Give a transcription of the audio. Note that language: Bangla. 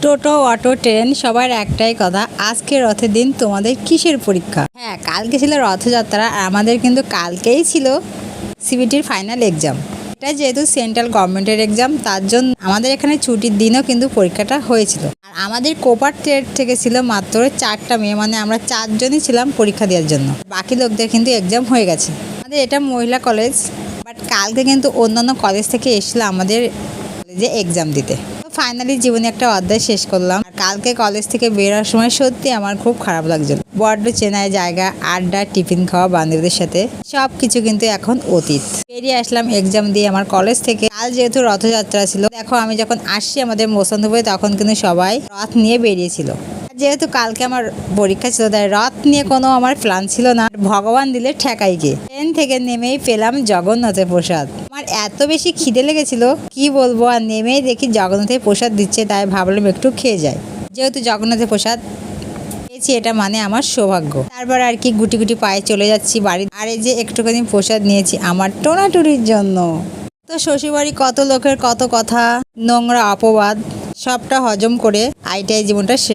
টোটো, অটো, ট্রেন সবার একটাই কথা, আজকে রথের দিন তোমাদের কিসের পরীক্ষা? হ্যাঁ, কালকে ছিল রথযাত্রা আর আমাদের কিন্তু কালকেই ছিল সিবিটির ফাইনাল এক্সাম। এটা যেহেতু সেন্ট্রাল গভর্নমেন্টের এক্সাম, তার জন্য আমাদের এখানে ছুটির দিনও কিন্তু পরীক্ষাটা হয়েছিল। আর আমাদের কোপার ট্রেড থেকে ছিল মাত্র 4টা মেয়ে, মানে আমরা 4জনই ছিলাম পরীক্ষা দেওয়ার জন্য। বাকি লোকদের কিন্তু এক্সাম হয়ে গেছে। আমাদের এটা মহিলা কলেজ, বাট কালকে কিন্তু অন্যান্য কলেজ থেকে এসেছিল আমাদের কলেজে এক্সাম দিতে। ফাইনালি জীবনে একটা অধ্যায় শেষ করলাম। আর কালকে কলেজ থেকে বেরোর সময় সত্যি আমার খুব খারাপ লাগছিল। বড্ড চেনাই জায়গা, আড্ডা, টিফিন খাওয়া বান্ধবীদের সাথে সবকিছু কিন্তু এখন অতীত। বেরিয়ে আসলাম এক্সাম দিয়ে আমার কলেজ থেকে। কাল যেহেতু রথযাত্রা ছিল, দেখো আমি যখন আসছি আমাদের মোসন্দপুরে তখন কিন্তু সবাই রথ নিয়ে বেরিয়েছিল। যেহেতু কালকে আমার পরীক্ষা ছিল তাই রথ নিয়ে কোনো আমার প্ল্যান ছিল না। ভগবান দিলে ঠেকাই গিয়ে ট্রেন থেকে নেমেই পেলাম জগন্নাথের প্রসাদ। আমার এত বেশি খিদে লেগেছিল কি বলবো, আর নেমেই দেখি জগন্নাথের প্রসাদ দিচ্ছে, তাই ভাবলাম একটু খেয়ে যাই। যেহেতু জগন্নাথের প্রসাদ পেয়েছি, এটা মানে আমার সৌভাগ্য। তারপর আর কি গুটি গুটি পায়ে চলে যাচ্ছি বাড়ি। আর এই যে একটুখানি প্রসাদ নিয়েছি আমার টোনাটুরির জন্য। তো শ্বশুরবাড়ি কত লোকের কত কথা, নোংরা অপবাদ, সবটা হজম করে আইটাই জীবনটা